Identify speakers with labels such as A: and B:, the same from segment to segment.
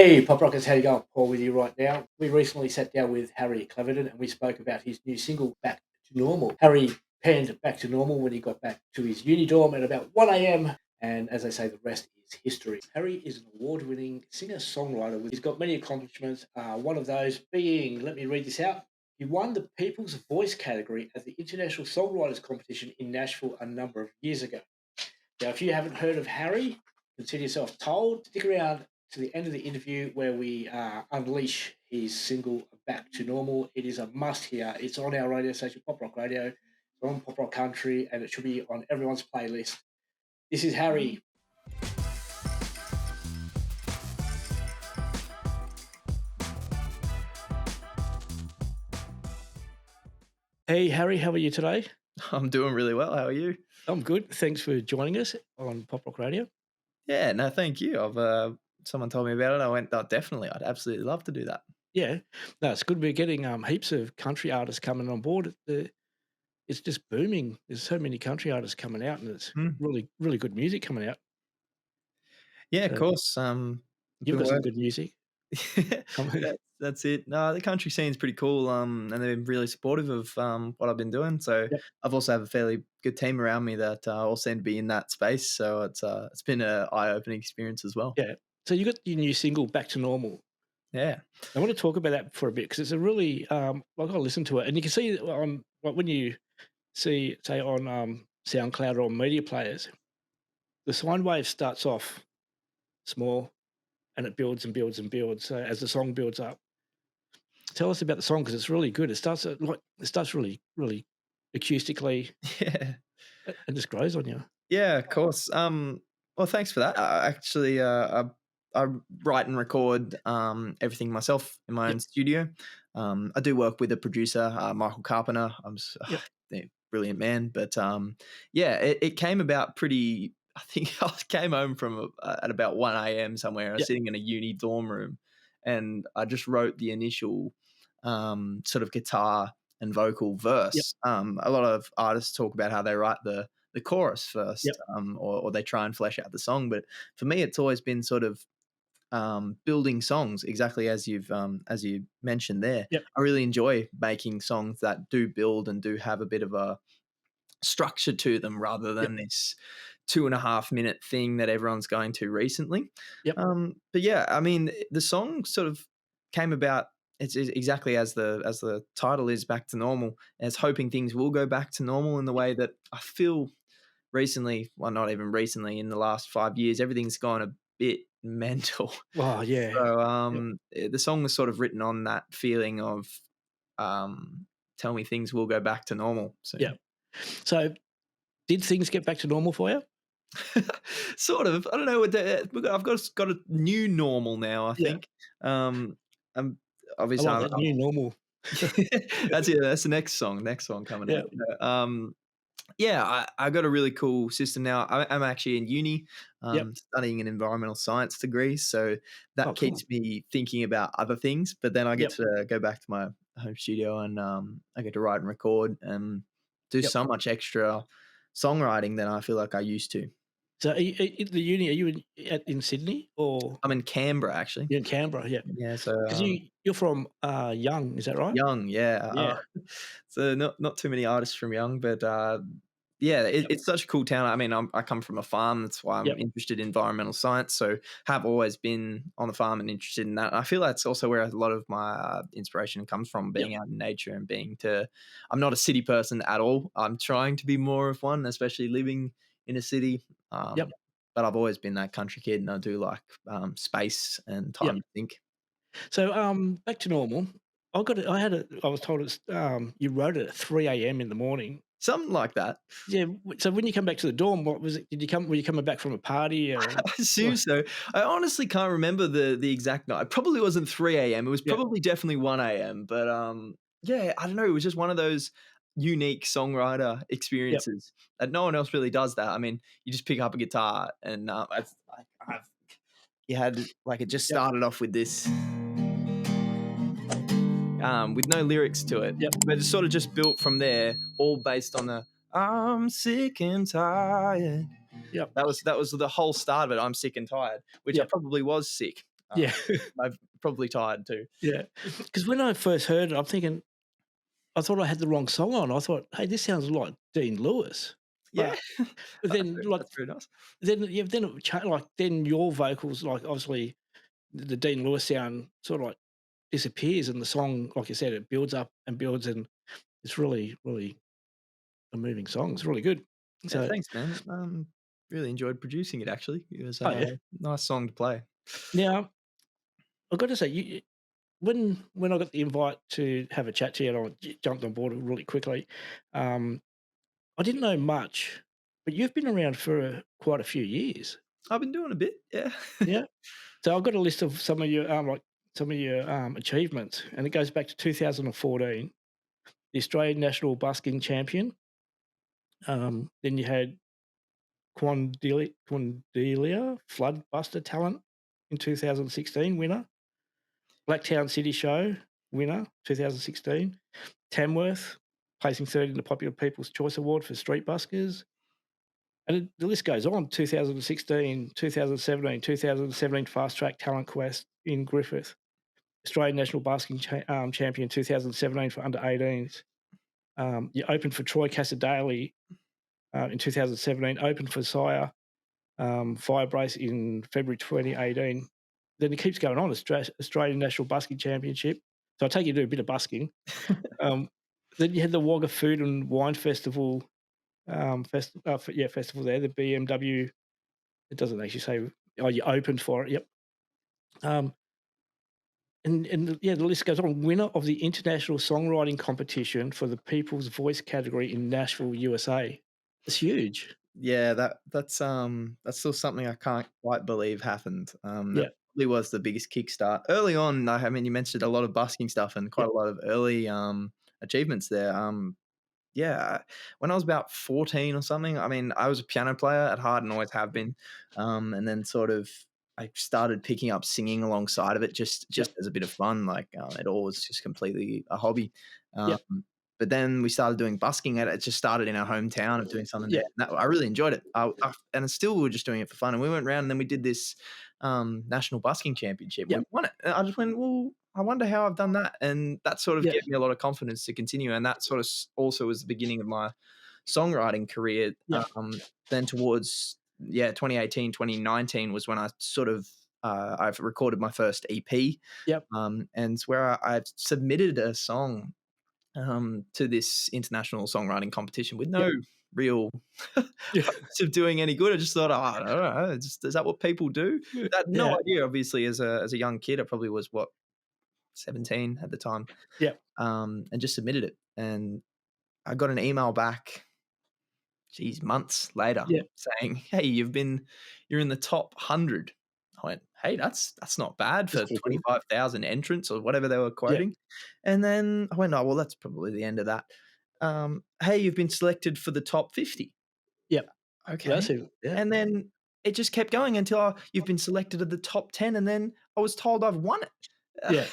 A: Hey, PopRockers, how you going? Paul with you right now. We recently sat down with Harry Cleverdon and we spoke about his new single, Back to Normal. Harry penned Back to Normal when he got back to his uni dorm at about 1 a.m. And as they say, the rest is history. Harry is an award winning singer songwriter. He's got many accomplishments. One of those being, let me read this out. He won the People's Voice category at the International Songwriters Competition in Nashville a number of years ago. Now, if you haven't heard of Harry, consider yourself told. Stick around to the end of the interview where we unleash his single Back to Normal. It is a must hear. It's on our radio station, Pop Rock Radio. It's on Pop Rock Country, and it should be on everyone's playlist. This is Harry. Hey, Harry, how are you today?
B: I'm doing really well. How are you?
A: I'm good. Thanks for joining us on Pop Rock Radio.
B: Yeah, no, thank you. Someone told me about it. I went, oh, definitely. I'd absolutely love to do that.
A: Yeah, no, it's good. We're getting heaps of country artists coming on board. It's just booming. There's so many country artists coming out, and it's
B: Mm.
A: really, really good music coming out.
B: Yeah, of
A: So
B: course.
A: you've
B: Been
A: got some
B: work.
A: good music coming.
B: That's it. No, the country scene's pretty cool. And they've been really supportive of what I've been doing. So
A: Yep.
B: I've also have a fairly good team around me that all seem to be in that space. So it's been a eye opening experience as well.
A: Yeah. So you got your new single "Back to Normal."
B: Yeah.
A: I want to talk about that for a bit because it's a really I got to listen to it, and you can see it on like when you see say on SoundCloud or on media players, the sine wave starts off small and it builds and builds and builds. So as the song builds up, tell us about the song because it's really good. It starts really really acoustically
B: Yeah.
A: and just grows on you.
B: Yeah, of course. Well, thanks for that. I write and record everything myself in my own
A: Yep.
B: studio. I do work with a producer, Michael Carpenter.
A: Yep.
B: Yeah, brilliant man. But yeah, it came about pretty. I think I came home from at about 1 a.m. somewhere. I was
A: Yep.
B: sitting in a uni dorm room, and I just wrote the initial sort of guitar and vocal
A: Yep.
B: verse. A lot of artists talk about how they write the chorus
A: Yep.
B: first, or they try and flesh out the song. But for me, it's always been sort of building songs, exactly as you mentioned there.
A: Yep.
B: I really enjoy making songs that do build and do have a bit of a structure to them, rather
A: Yep.
B: than this 2.5 minute thing that everyone's going to recently.
A: Yep.
B: But yeah, I mean, the song sort of came about. It's exactly as the title is, back to normal. As hoping things will go back to normal in the way that I feel recently, well, not even recently, in the last 5 years, everything's gone a bit mental.
A: Oh yeah.
B: So
A: Yep.
B: the song was sort of written on that feeling of tell me things will go back to normal
A: Yep.
B: soon.
A: So did things get back to normal for you?
B: Sort of. I don't know. I've got a new normal now. I
A: Yeah.
B: think. I'm
A: I
B: obviously
A: like that new normal.
B: that's it. That's the next song. Next song coming
A: Yeah.
B: up. Yeah, I got a really cool system now. I'm actually in uni,
A: Yep.
B: studying an environmental science degree, so
A: Oh,
B: that
A: cool.
B: keeps me thinking about other things. But then I get
A: Yep.
B: to go back to my home studio, and I get to write and record and do
A: Yep.
B: so much extra songwriting than I feel like I used to.
A: So at the uni, are you in Sydney or
B: I'm in Canberra, actually.
A: you're in Canberra? Yeah.
B: Yeah, so,
A: Because you're from Young, is that right?
B: Young, yeah,
A: Yeah.
B: so not too many artists from Young, but, yeah,
A: Yep.
B: it's such a cool town. I mean, I come from a farm, that's why I'm
A: Yep.
B: interested in environmental science, so have always been on the farm and interested in that. I feel that's also where a lot of my, inspiration comes from,
A: Yep.
B: being out in nature and I'm not a city person at all. I'm trying to be more of one, especially living in a city,
A: Yep.
B: but I've always been that country kid, and I do like, space and
A: Yep.
B: time to think.
A: So back to normal. I was told it's you wrote it at 3 a.m. in the morning.
B: Something like that.
A: Yeah. So when you come back to the dorm, what was it? Were you coming back from a party or?
B: I assume so. I honestly can't remember the exact night. It probably wasn't 3 a.m. It was
A: Yeah.
B: probably definitely 1 a.m. But, yeah, I don't know. It was just one of those unique songwriter
A: Yep.
B: experiences that no one else really does that. I mean, you just pick up a guitar and, it's like you had like, it just
A: Yep.
B: started off with this, with no lyrics to it,
A: Yep.
B: but it sort of just built from there, all based on the "I'm sick and tired."
A: Yep.
B: That was the whole start of it. I'm sick and tired, which I
A: Yep.
B: probably was sick.
A: Yeah.
B: I'm probably tired too.
A: Yeah. Because when I first heard it, I'm thinking I thought I had the wrong song on. I thought, "Hey, this sounds like Dean Lewis."
B: Yeah,
A: But then, like,
B: that's very nice.
A: then it like, then your vocals, like, obviously, the Dean Lewis sound sort of, like, disappears, and the song, like you said, it builds up and builds, and it's really, really a moving song. It's really good.
B: Yeah,
A: So,
B: thanks, man. Really enjoyed producing it. Actually, it was
A: oh,
B: a
A: yeah.
B: nice song to play.
A: Now, I've got to say, when I got the invite to have a chat to you, and I jumped on board really quickly. Um, I didn't know much, but you've been around for quite a few years.
B: I've been doing a bit, yeah.
A: Yeah. So I've got a list of some of your achievements, and it goes back to 2014, the Australian national busking champion. Then you had Quandelia flood buster talent in 2016 winner. Blacktown City Show winner 2016. Tamworth placing third in the Popular People's Choice Award for street buskers. And the list goes on. 2016, 2017, 2017 Fast Track Talent Quest in Griffith. Australian National Basking Champion 2017 for under 18s. You opened for Troy Casadale in 2017, opened for Sire Firebrace in February 2018. Then it keeps going on. Australian National Busking Championship. So I take you to do a bit of busking. Um, then you had the Wagga Food and Wine Festival, festival there, the BMW. It doesn't actually say, oh, you opened for it. Yep. Um, the list goes on. Winner of the International Songwriting Competition for the People's Voice category in Nashville, USA. It's huge.
B: Yeah, that's still something I can't quite believe happened. That
A: Yeah,
B: probably was the biggest kickstart. Early on, I mean, you mentioned a lot of busking stuff and
A: yeah,
B: quite a lot of early, achievements there. Yeah, when I was about 14 or something, I mean, I was a piano player at heart and always have been. And then sort of I started picking up singing alongside of it
A: yeah,
B: just as a bit of fun. Like, it all was just completely a hobby.
A: yeah,
B: Um, but then we started doing busking. It just started in our hometown of doing something there.
A: yeah,
B: And I really enjoyed it. And still we were just doing it for fun. And we went around and then we did this national busking championship.
A: yeah,
B: We won it. And I just went, well, I wonder how I've done that. And that sort of
A: yeah,
B: gave me a lot of confidence to continue. And that sort of also was the beginning of my songwriting career.
A: yeah,
B: Then towards, 2018, 2019 was when I sort of, I've recorded my first EP.
A: yeah,
B: And it's where I've submitted a song to this international songwriting competition with
A: yeah,
B: no real
A: yeah,
B: hopes of doing any good. I just thought, oh, I don't know, is that what people do? I had no
A: yeah,
B: idea. Obviously, as a young kid, I probably was 17 at the time,
A: yeah,
B: and just submitted it. And I got an email back, geez, months later,
A: yeah.
B: saying, "Hey, you're in the top 100." I went, "Hey, that's not bad
A: That's
B: for
A: pretty cool.
B: 25,000 entrants or whatever they were
A: Yeah,
B: quoting." And then I went, "Oh, well, that's probably the end of that. Hey, you've been selected for the top 50."
A: yeah. That's
B: Okay.
A: it. Yeah,
B: And then it just kept going until you've been selected at the top 10, and then I was told I've won it.
A: yeah,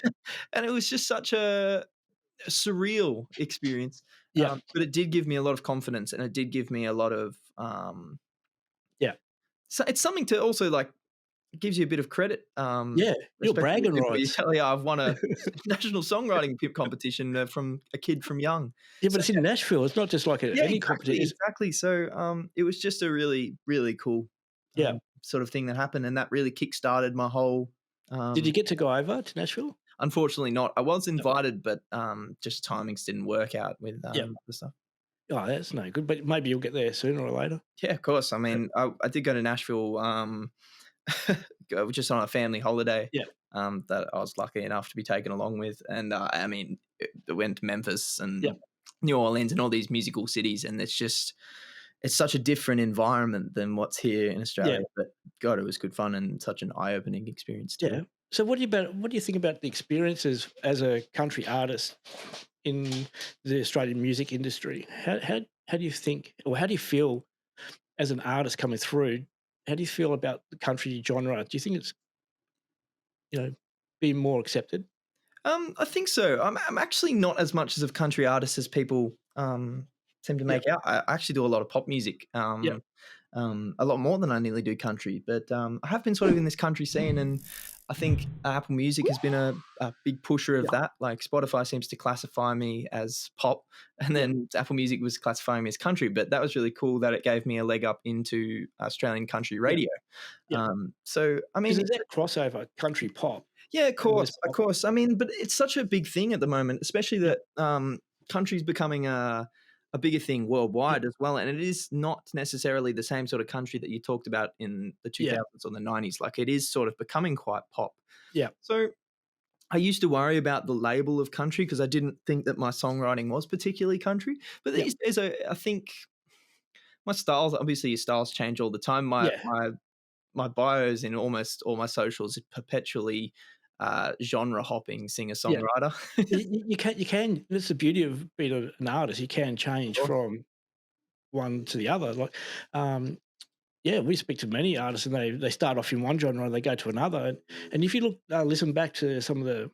B: And it was just such a surreal experience,
A: yeah,
B: but it did give me a lot of confidence, and it did give me a lot of,
A: yeah,
B: so it's something to also, like, it gives you a bit of credit,
A: yeah. You're
B: especially when
A: bragging
B: people you
A: rights.
B: tell, "Yeah, I've won a national songwriting competition, from a kid from young."
A: Yeah, but
B: So
A: it's in Nashville. It's not just like
B: yeah,
A: any
B: exactly,
A: competition.
B: exactly. So, it was just a really, really cool,
A: Yeah.
B: sort of thing that happened, and that really kickstarted my whole,
A: Did you
B: um
A: get to go over to Nashville?
B: unfortunately not. I was
A: No.
B: invited, but, just timings didn't work out with,
A: Yeah.
B: the stuff.
A: Oh, that's no good, but maybe you'll get there sooner or later.
B: Yeah, of course. I
A: Yeah.
B: mean, I did go to Nashville, just on a family holiday,
A: Yeah.
B: that I was lucky enough to be taken along with, and, I mean, I went to Memphis
A: Yeah.
B: and New Orleans and all these musical cities, and it's such a different environment than what's here in
A: Yeah.
B: Australia, but God, it was good fun and such an eye-opening experience too.
A: Yeah. So what do you think about the experiences as a country artist in the Australian music industry? How do you think, or how do you feel as an artist coming through? How do you feel about the country genre? Do you think it's, being more accepted?
B: I think so. I'm actually not as much as a country artist as people, seem to
A: Yeah.
B: make out. I actually do a lot of pop music,
A: Yeah.
B: a lot more than I nearly do country. But, I have been sort of in this country scene, and I think Apple Music has been a big pusher of
A: Yeah,
B: that. Like Spotify seems to classify me as pop, and
A: yeah,
B: then Apple Music was classifying me as country. But that was really cool that it gave me a leg up into Australian country
A: yeah,
B: radio.
A: yeah.
B: So I
A: Because
B: mean,
A: there's that crossover, country pop
B: yeah,
A: and West
B: of
A: pop.
B: course. I mean, but it's such a big thing at the moment, especially
A: Yeah,
B: that country's becoming a bigger thing
A: yeah,
B: worldwide as well. And it is not necessarily the same sort of country that you talked about in the
A: yeah,
B: 2000s or the 90s. Like it is sort of becoming quite pop.
A: yeah,
B: So I used to worry about the label of country because I didn't think that my songwriting was particularly country. But
A: yeah,
B: these days, I think my styles, obviously, your styles change all the time.
A: yeah,
B: My bios in almost all my socials is perpetually genre hopping singer
A: yeah.
B: songwriter.
A: You can. That's the beauty of being an artist. You can
B: Of
A: change
B: course.
A: from one to the other. Like, um, yeah, we speak to many artists, and they start off in one genre and they go to another. And if you listen back to some of the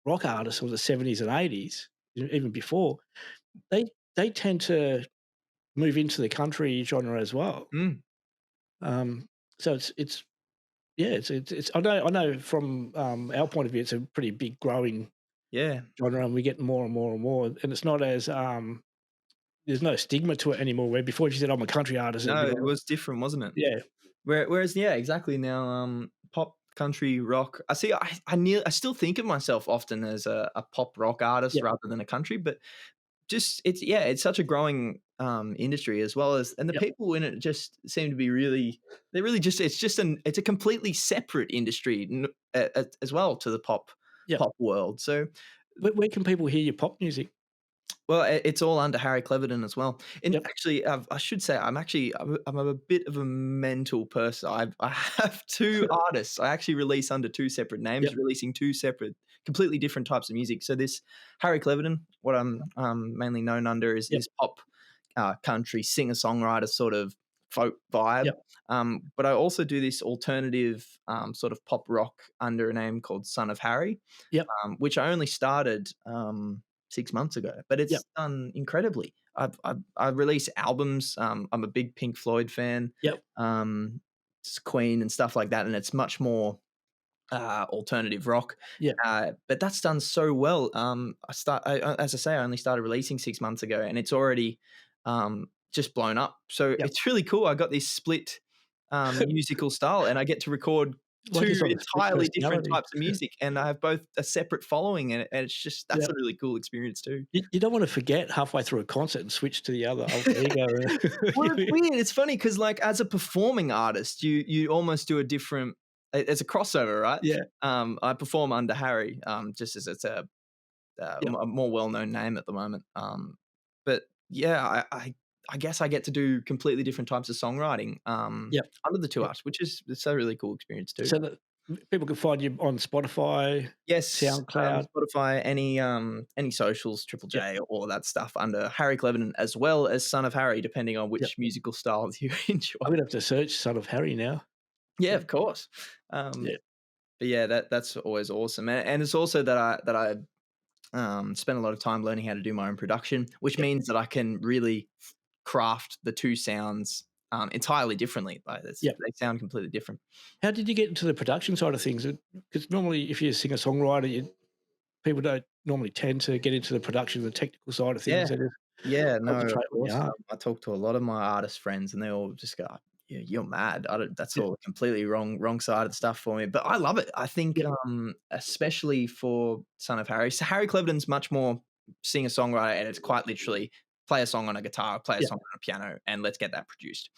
A: rock artists of the 70s and 80s, even before, they they tend to move into the country genre as well.
B: Mm,
A: Um, so it's yeah, it's I know from our point of view, it's a pretty big growing
B: yeah.
A: genre, and we get more and more and more. And it's not as there's no stigma to it anymore. Where before, if you said I'm a country artist, it'd
B: No,
A: be
B: it
A: like,
B: was different, wasn't it?
A: yeah,
B: Whereas, yeah, exactly now, pop, country, rock. I see. I still think of myself often as a pop rock artist
A: yeah,
B: rather than a country, but just it's such a growing industry as well as, and the
A: yep,
B: people in it just seem to be really, they're really just, it's a completely separate industry as well to the
A: yep.
B: pop world. So
A: Where can people hear your pop music?
B: well, it's all under Harry Cleverdon as well. And
A: Yep,
B: actually, I should say I'm a bit of a mental person. I have two artists. I actually release under two separate names,
A: yep,
B: releasing two separate, completely different types of music. So this Harry Cleverdon, what I'm mainly known under
A: yep,
B: is pop, country, singer songwriter sort of folk vibe.
A: yep,
B: But I also do this alternative sort of pop rock under a name called Son of Harry,
A: yep,
B: which I only started 6 months ago, but
A: yep,
B: it's done incredibly. I release albums. I'm a big Pink Floyd fan,
A: yep,
B: um, Queen and stuff like that, and it's much more alternative rock.
A: yep,
B: But that's done so well. As I say, I only started releasing 6 months ago, and it's already just blown up. So
A: yep.
B: it's really cool. I got this split musical style, and I get to record
A: Like
B: two
A: it's on a split
B: entirely different
A: personality.
B: types of music, and I have both a separate following, and it's just that's
A: Yeah.
B: a really cool experience too.
A: You don't wanna forget halfway through a concert and switch to the other alter ego.
B: Well, it's weird. It's funny because, like, as a performing artist, you almost do a different. It's a crossover, right?
A: Yeah,
B: I perform under Harry, just as it's
A: yep,
B: a more well known name at the moment. But yeah, I guess I get to do completely different types of songwriting
A: yep,
B: under the two
A: yep.
B: artists, which is it's a really cool experience too.
A: So that people can find you on Spotify,
B: Yes,
A: SoundCloud.
B: Spotify, any socials, Triple
A: Yep,
B: J, all of that stuff under Harry Cleverton, as well as Son of Harry, depending on
A: yep.
B: which musical styles you enjoy.
A: I'm gonna have to search Son of Harry now.
B: Yeah,
A: Yeah,
B: of course. Um,
A: yeah,
B: but yeah, that's always awesome, and it's also that I spend a lot of time learning how to do my own production, which
A: yep,
B: means that I can really craft the two sounds entirely differently. Like
A: yep.
B: they sound completely different.
A: How did you get into the production side of things? Because normally if you're a singer-songwriter, people don't normally tend to get into the production, the technical side of
B: Yeah.
A: things. They just
B: Yeah, no, of
A: concentrate on the
B: course.
A: art.
B: I talk to a lot of my artist friends, and they all just go, You're mad. I don't, that's
A: Yeah,
B: all completely wrong side of the stuff for me." But I love it. I think,
A: yeah,
B: especially for Son of Harry. So Harry Clevedon's much more singer songwriter, and it's quite literally play a song on a guitar, play a
A: yeah,
B: song on a piano, and let's get that produced.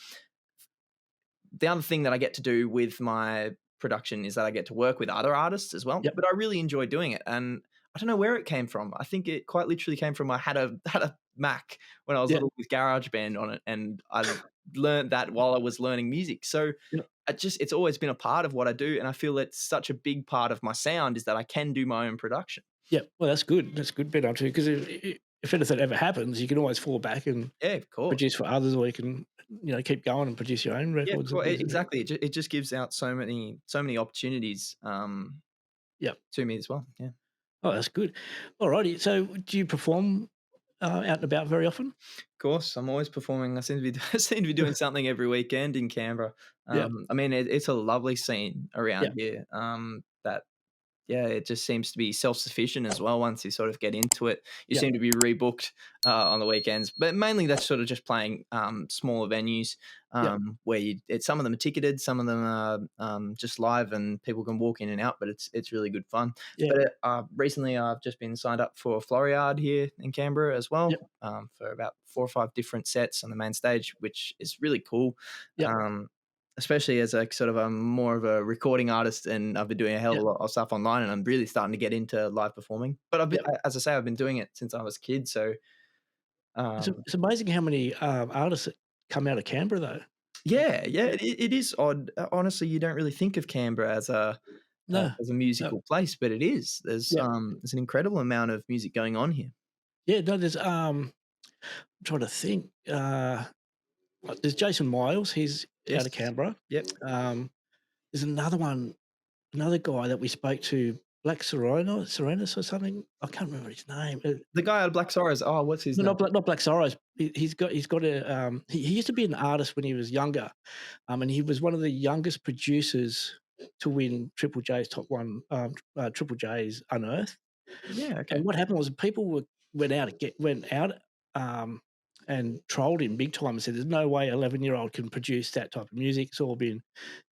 B: The other thing that I get to do with my production is that I get to work with other artists as well,
A: yep,
B: but I really enjoy doing it, and I don't know where it came from. I think it quite literally came from I had a Mac when I was
A: yeah,
B: little with GarageBand on it, and I learned that while I was learning music. So
A: yeah.
B: it's always been a part of what I do, and I feel it's such a big part of my sound is that I can do my own production.
A: Yeah, well, that's good. That's good bit up to because if anything ever happens, you can always fall back and
B: Yeah, of course.
A: produce for others, or you can, keep going and produce your own
B: Yeah,
A: records and
B: cool.
A: things.
B: Exactly. It just gives out so many opportunities
A: Yeah.
B: to me as well. Yeah.
A: Oh, that's good. Alrighty. So, do you perform out and about very often?
B: Of course, I'm always performing. I seem to be I seem to be doing something every weekend in Canberra.
A: Yeah,
B: I mean, it's a lovely scene
A: yeah,
B: around here. That Yeah, it just seems to be self-sufficient as well once you sort of get into it. You
A: yeah,
B: seem to be rebooked, on the weekends, but mainly that's sort of just playing, smaller venues,
A: yeah,
B: where some of them are ticketed, some of them are, just live and people can walk in and out, but it's really good fun.
A: yeah,
B: But, recently I've just been signed up for Floriade here in Canberra as
A: yeah,
B: well, for about 4 or 5 different sets on the main stage, which is really cool.
A: yeah,
B: Um Especially as a sort of a more of a recording artist, and I've been doing a hell of
A: yeah,
B: a lot of stuff online, and I'm really starting to get into live performing. But
A: yeah.
B: as I say, I've been doing it since I was a kid, so, um
A: It's amazing how many, artists that come out of Canberra, though.
B: yeah, yeah,
A: Yeah.
B: it is odd. Honestly, you don't really think of Canberra
A: No,
B: as a
A: no,
B: musical place, but it is.
A: yeah,
B: There's an incredible amount of music going on here.
A: yeah, no, I'm trying to think, there's Jason Miles, he's out of
B: Yes.
A: Canberra.
B: Yep.
A: There's another guy that we spoke to, Black Serenus or something. I can't remember his name.
B: The guy out of Black Sorrows, oh, what's his
A: No,
B: name?
A: not Black Sorrows. He's got a, he used to be an artist when he was younger, and he was one of the youngest producers to win Triple J's Top One, Triple J's Unearthed.
B: Yeah, okay.
A: And what happened was people went out, um, and trolled him big time and said, "There's no way 11-year-old can produce that type of music. It's all been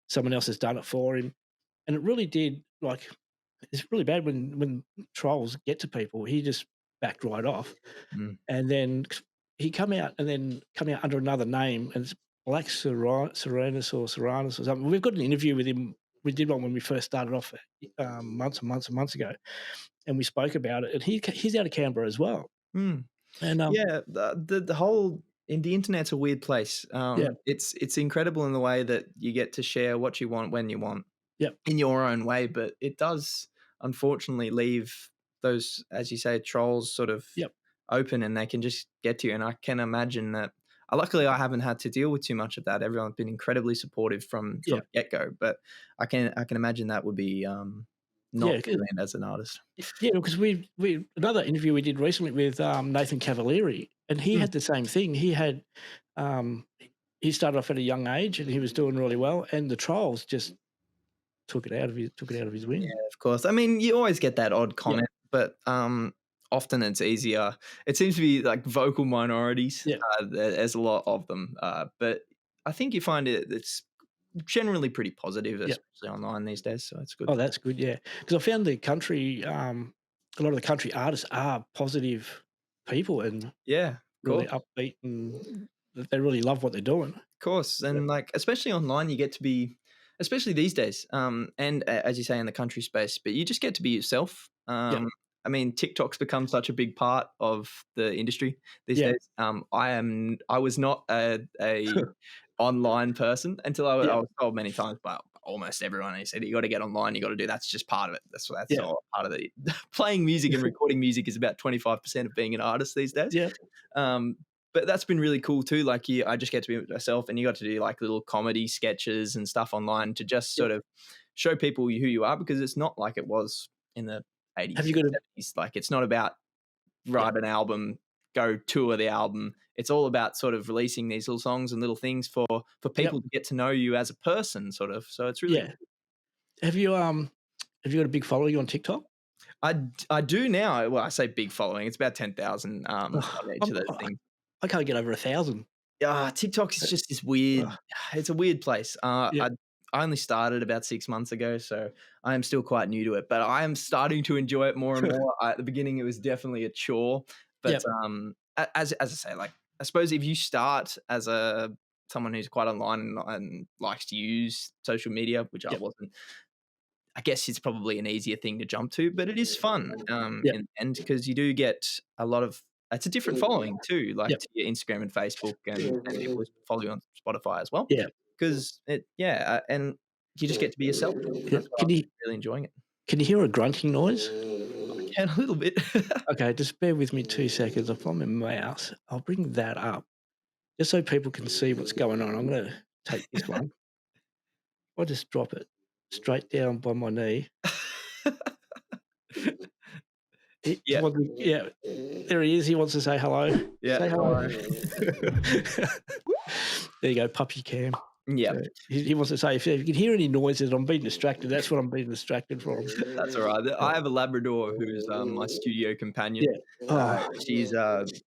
A: someone else has done it for him." And it really did, like, it's really bad when trolls get to people. He just backed right off,
B: Mm.
A: and then he come out under another name, and it's Black Serenus or Seranus or something. We've got an interview with him. We did one when we first started off, months and months and months ago, and we spoke about it. And he's out of Canberra as well.
B: Mm.
A: And
B: Yeah, the whole in the internet's a weird place.
A: yeah,
B: It's incredible in the way that you get to share what you want when you want
A: yeah,
B: in your own way, but it does unfortunately leave those, as you say, trolls sort of
A: yeah,
B: open, and they can just get to you. And I can imagine that. Luckily, I haven't had to deal with too much of that. Everyone's been incredibly supportive from
A: yeah,
B: the get go, but I can imagine that would be not
A: yeah.
B: brilliant as an artist.
A: Yeah, because we another interview we did recently with, Nathan Cavalieri, and he
B: Mm.
A: had the same thing. Um, he started off at a young age, and he was doing really well, and the trolls just took it out of his
B: Yeah,
A: wing.
B: of course. I mean, you always get that odd
A: Yeah,
B: comment, but, often it's easier. It seems to be, like, vocal minorities,
A: yeah,
B: there's a lot of them, but I think you find it's generally pretty positive,
A: yeah.
B: especially online these days, so it's good.
A: Oh, that's good, yeah. Because I found a lot of the country artists are positive people and
B: Yeah, of
A: really
B: course.
A: upbeat, and that they really love what they're doing.
B: Course,
A: Yeah,
B: and, like, especially online, you get to be especially these days, and as you say, in the country space, but you just get to be yourself.
A: yeah,
B: I mean, TikTok's become such a big part of the industry these
A: yeah,
B: days. I was not a online person until I
A: yeah,
B: was told many times by almost everyone. He said, "You gotta get online, you gotta do that's just part of it. That's
A: yeah,
B: all part of the" playing music and recording music is about 25% of being an artist these days.
A: yeah,
B: Um, but that's been really cool too. Like I just get to be myself, and you got to do like little comedy sketches and stuff online to just
A: yeah.
B: sort of show people who you are, because it's not like it was in the
A: Have
B: 80s
A: you
B: and
A: got a
B: 70s. Like it's not about
A: yeah,
B: write an album, go tour the album. It's all about sort of releasing these little songs and little things for
A: yep,
B: people to get to know you as a person, sort of. So it's really
A: yeah. Have you, have you got a big following on TikTok?
B: I do now. Well, I say big following. It's about 10,000
A: Ugh,
B: on each of those things.
A: I can't get over 1,000.
B: Yeah, TikTok is
A: Uh,
B: just this weird.
A: ugh,
B: It's a weird place.
A: yeah,
B: I only started about 6 months ago, so I am still quite new to it. But I am starting to enjoy it more and more. At the beginning, it was definitely a chore, but
A: yep,
B: as I say, like I suppose if you start as a someone who's quite online and likes to use social media, which I
A: yep,
B: wasn't, I guess it's probably an easier thing to jump to, but it is fun,
A: yep,
B: in the end, because you do get a lot of it's a different following too, like
A: yep,
B: to your Instagram and Facebook and people who follow you on Spotify as well,
A: yeah,
B: because and you just get to be yourself.
A: yeah.
B: That's why I've been really enjoying it.
A: Can you hear a grunting noise?
B: I can a little bit.
A: Okay, just bear with me 2 seconds. I'll find my mouse. I'll bring that up just so people can see what's going on. I'm gonna take this one. I'll just drop it straight down by my knee. He
B: Yeah.
A: wants to, yeah, there he is. He wants to say hello.
B: Yeah.
A: Say hello.
B: Hello.
A: There you go, puppy cam.
B: Yeah.
A: So he wants to say, if you can hear any noises, I'm being distracted. That's what I'm being distracted from.
B: That's all right. I have a Labrador who's my studio companion.
A: Yeah. Oh,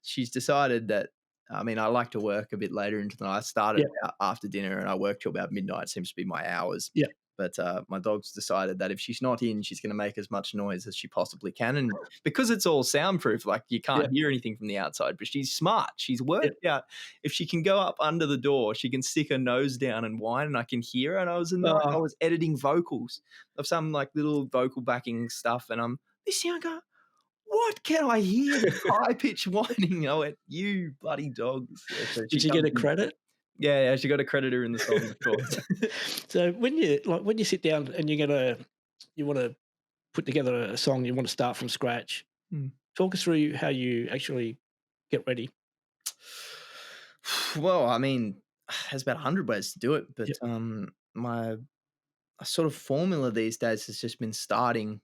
B: She's decided that. I mean, I like to work a bit later into the night. I started
A: yeah,
B: about after dinner and I work till about midnight. Seems to be my hours.
A: yeah,
B: But my dog's decided that if she's not in, she's going to make as much noise as she possibly can. And because it's all soundproof, like you
A: yeah,
B: can't hear anything from the outside, but she's smart. She's
A: yeah.
B: worked out if she can go up under the door, she can stick her nose down and whine, and I can hear her. And I
A: Oh,
B: was editing vocals of some like little vocal backing stuff, and I'm listening. I go, what can I hear? This high pitched whining. I went, you bloody dogs. Yeah, so
A: did
B: she
A: you get
B: comes
A: a
B: in.
A: credit?
B: Yeah, she got a creditor in the song, of course.
A: So when you sit down and you want to put together a song, you want to start from scratch.
B: Hmm.
A: Talk us through how you actually get ready.
B: Well, I mean, there's about 100 ways to do it, but
A: Yeah,
B: my sort of formula these days has just been starting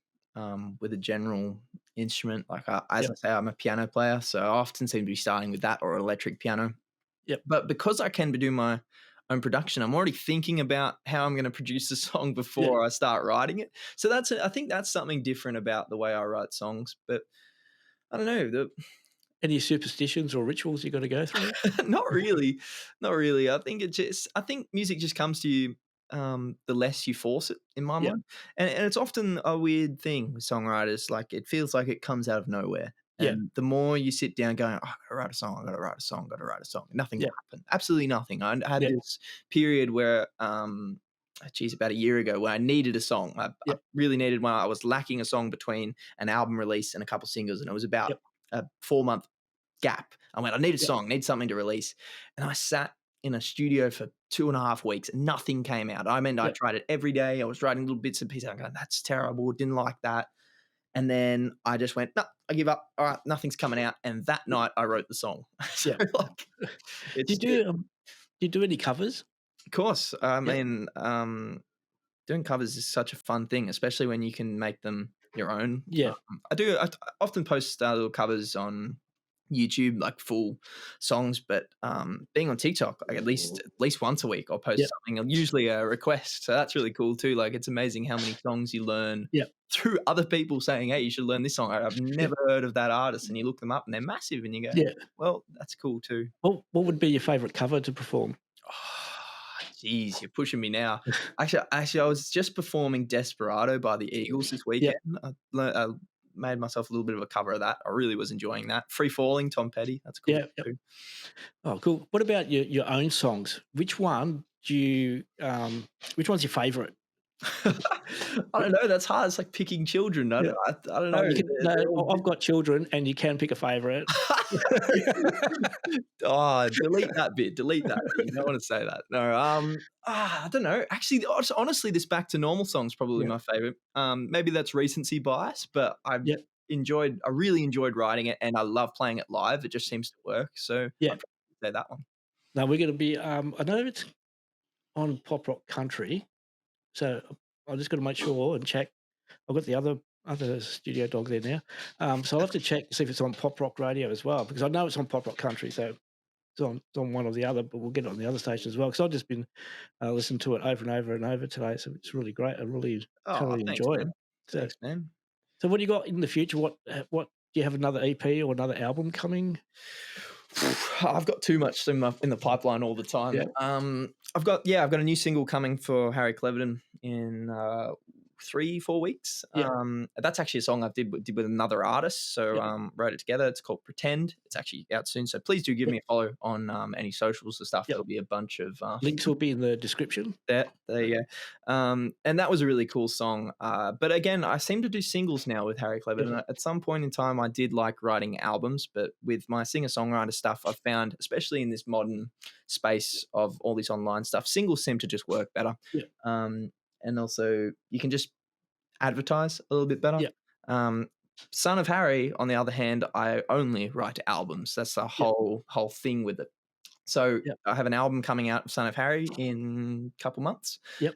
B: with a general instrument. Like,
A: yeah,
B: as I say, I'm a piano player, so I often seem to be starting with that or electric piano.
A: yeah,
B: But because I can do my own production, I'm already thinking about how I'm going to produce the song
A: yeah.
B: before I start writing it. So I think that's something different about the way I write songs. But I don't know.
A: Any superstitions or rituals you got to go through?
B: Not really, not really. I think music just comes to you the less you force it, in my
A: Yeah,
B: mind, and it's often a weird thing with songwriters. Like it feels like it comes out of nowhere,
A: yeah,
B: and the more you sit down going, oh, I gotta write a song, I gotta write a song, gotta write a song, nothing
A: yeah,
B: will happen. Absolutely nothing. I had
A: yeah,
B: this period where geez, about a year ago, where I needed a song. I
A: yeah,
B: really needed one. I was lacking a song between an album release and a couple singles, and it was about
A: yeah,
B: a 4 month gap. I went, I need a
A: yeah,
B: song, need something to release. And I sat in a studio for 2.5 weeks and nothing came out. I mean, I
A: yeah,
B: tried it every day. I was writing little bits and pieces. I'm going, that's terrible. Didn't like that. And then I just went, no, I give up. All right, nothing's coming out. And that night I wrote the song. So
A: yeah.
B: like,
A: Do
B: it's
A: you do do you do any covers?
B: of course. I
A: Yeah,
B: mean, doing covers is such a fun thing, especially when you can make them your own.
A: yeah,
B: I often post little covers on YouTube, like full songs, but being on TikTok, like at least once a week, I'll
A: yeah,
B: post something, usually a request. So that's really cool too. Like it's amazing how many songs you learn
A: yeah,
B: through other people saying, "Hey, you should learn this song." I've
A: yeah,
B: never heard of that artist, and you look them up, and they're massive, and you go,
A: yeah.
B: "Well, that's cool too."
A: What would be your favourite cover to perform?
B: Oh, geez, you're pushing me now. Actually, I was just performing "Desperado" by the Eagles this
A: Yeah,
B: weekend. I made myself a little bit of a cover of that. I really was enjoying that. "Free Falling," Tom Petty. That's cool
A: yeah, yeah.
B: too.
A: Oh, cool. What about your own songs? Which one's your favourite?
B: I don't know. That's hard. It's like picking children.
A: Yeah.
B: I don't know.
A: Oh, you can no,
B: They're all
A: I've got children, and you can pick a favourite.
B: Oh, delete that bit. Delete that bit. You don't want to say that. No. I don't know. Actually, honestly, this Back to Normal song's probably
A: Yeah,
B: my favorite. Maybe that's recency bias, but
A: yeah,
B: I really enjoyed writing it, and I love playing it live. It just seems to work. So
A: yeah.
B: I'd probably say that one.
A: Now we're gonna be, I know it's on Pop Rock Country, so I just gotta make sure and check. I've got the other studio dog there now. So I'll have to check to see if it's on Pop Rock Radio as well, because I know it's on Pop Rock Country, so it's on one or the other, but we'll get it on the other station as well, because I've just been, listening to it over and over and over today, so it's really great. I really
B: Oh,
A: totally
B: thanks,
A: enjoy it.
B: man.
A: So
B: Thanks, man.
A: so what do you got in the future? What do you have, another EP or another album coming?
B: I've got too much in the pipeline all the time.
A: Yeah,
B: I've got a new single coming for Harry Cleverdon in 3-4 weeks.
A: yeah,
B: That's actually a song I did with another artist, so
A: yeah,
B: wrote it together. It's called Pretend. It's actually out soon, so please do give
A: yeah,
B: me a follow on any socials and stuff.
A: yeah.
B: There'll be a bunch of
A: Links will be in the description.
B: there you go. And that was a really cool song. But again, I seem to do singles now with Harry
A: Yeah,
B: Clever. At some point in time, I did like writing albums, but with my singer-songwriter stuff, I've found, especially in this modern space of all this online stuff, singles seem to just work better.
A: yeah,
B: And also, you can just advertise a little bit better.
A: yeah,
B: Um, Son of Harry, on the other hand, I only write albums. That's the
A: yeah,
B: whole thing with it. So
A: yeah,
B: I have an album coming out of Son of Harry in a couple months
A: yep.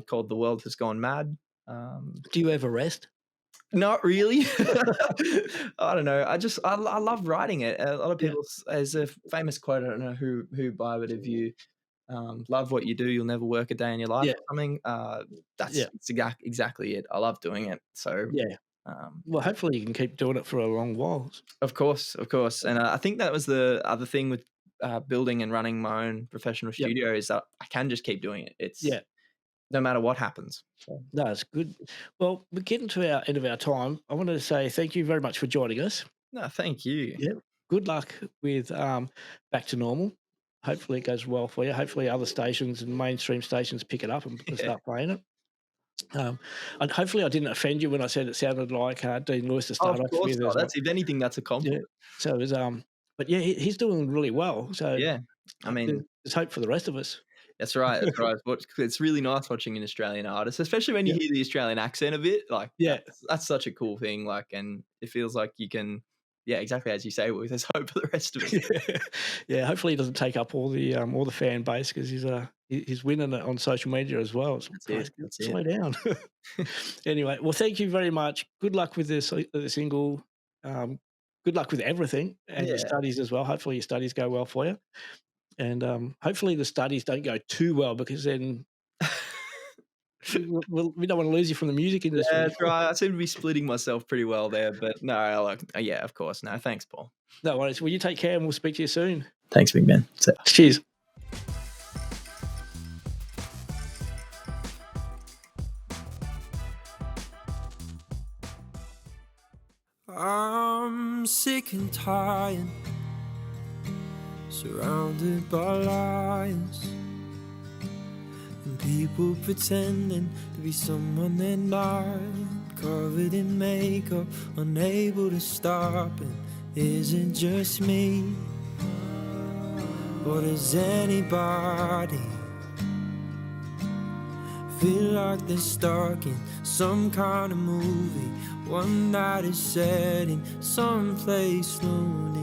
B: called The World Has Gone Mad. Um,
A: Do you ever rest?
B: Not really. I don't know. I love writing it. A lot of
A: Yeah,
B: people there's a famous quote, I don't know who by, but if you, love what you do, you'll never work a day in your life
A: yeah,
B: or something.
A: yeah,
B: It's exactly it. I love doing it. So,
A: yeah. Well,
B: yeah.
A: hopefully you can keep doing it for a long while.
B: Of course, and, I think that was the other thing with, building and running my own professional
A: Yep.
B: studio is that I can just keep doing it. It's
A: Yeah.
B: no matter what happens. So,
A: No, it's good. Well, we're getting to our end of our time. I wanted to say thank you very much for joining us.
B: no, thank you.
A: Yeah. Good luck with Back to Normal. Hopefully it goes well for you. Hopefully other stations and mainstream stations pick it up and
B: Yeah.
A: start playing it. And hopefully I didn't offend you when I said it sounded like Dean Lewis to
B: Oh,
A: start
B: of
A: off
B: course
A: with
B: not.
A: as well.
B: That's if anything, that's a
A: Yeah.
B: compliment.
A: So it was but yeah, he's doing really well. So
B: Yeah. I mean,
A: there's hope for the rest of us.
B: that's right, that's right. It's really nice watching an Australian artist, especially when you
A: Yeah.
B: hear the Australian accent a bit, like,
A: Yeah.
B: that's such a cool thing, like, and it feels like you can yeah, exactly as you say, well, there's hope for the rest of us.
A: Yeah, hopefully he doesn't take up all the fan base because he's winning it on social media as well. So,
B: That's
A: guys,
B: it, that's it.
A: slow down. Anyway, well, thank you very much. Good luck with the single. Good luck with everything and your
B: Yeah.
A: studies as well. Hopefully your studies go well for you, and hopefully the studies don't go too well because then we don't want to lose you from the music
B: Yeah,
A: industry.
B: that's right, I seem to be splitting myself pretty well there, but no, like yeah, of course. No, thanks, Paul.
A: No worries. Well, you take care, and we'll speak to you soon.
B: Thanks, big man.
A: Cheers.
C: I'm sick and tired, surrounded by lies, and people pretending to be someone they're not, covered in makeup, unable to stop. And is it just me, or does anybody feel like they're stuck in some kind of movie, one that is set in someplace lonely?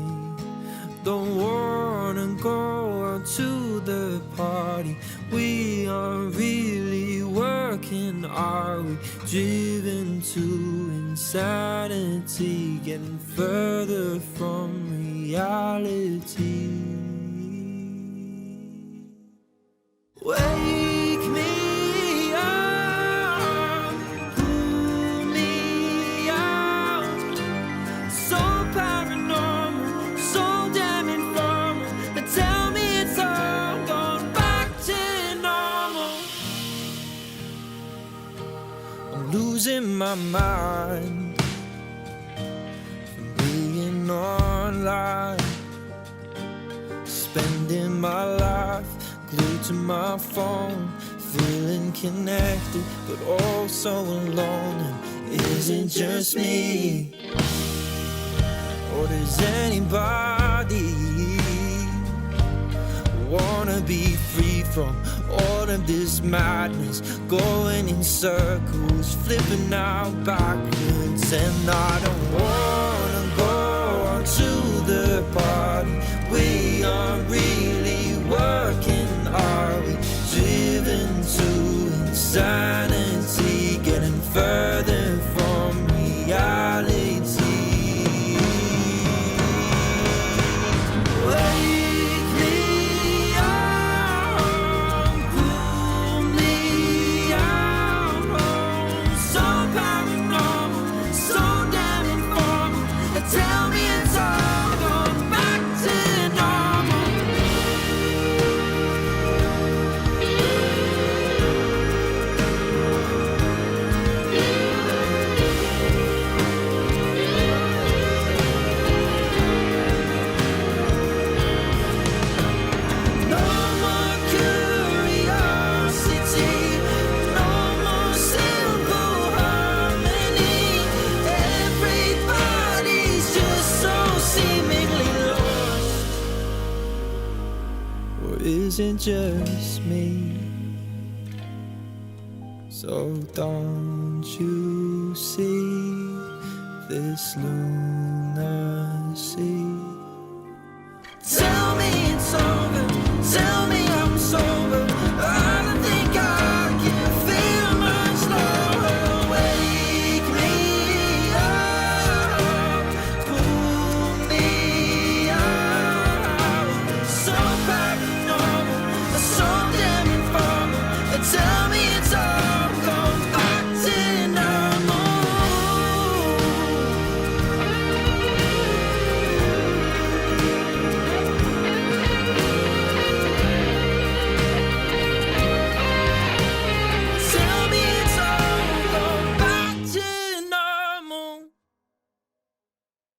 C: Don't wanna go out to the party. We aren't really working, are we? Driven to insanity, getting further from reality. Wake me up, pull me out. So paranormal, so damn informal. But tell me it's all gone back to normal. I'm losing my mind from being online, spending my life glued to my phone, feeling connected but also alone. And is it just me, or does anybody wanna be free from all of this madness, going in circles, flipping out backwards? And I don't wanna go out to the party. We aren't really working, are we? Driven to insanity, getting further from reality. Wake me up, pull me out. Oh, so paranormal, so damn informal. Tell me it's all gone back to normal. No more curiosity, no more simple harmony. Everybody's just so seemingly lost. Or is it just me? So don't you see this lunacy?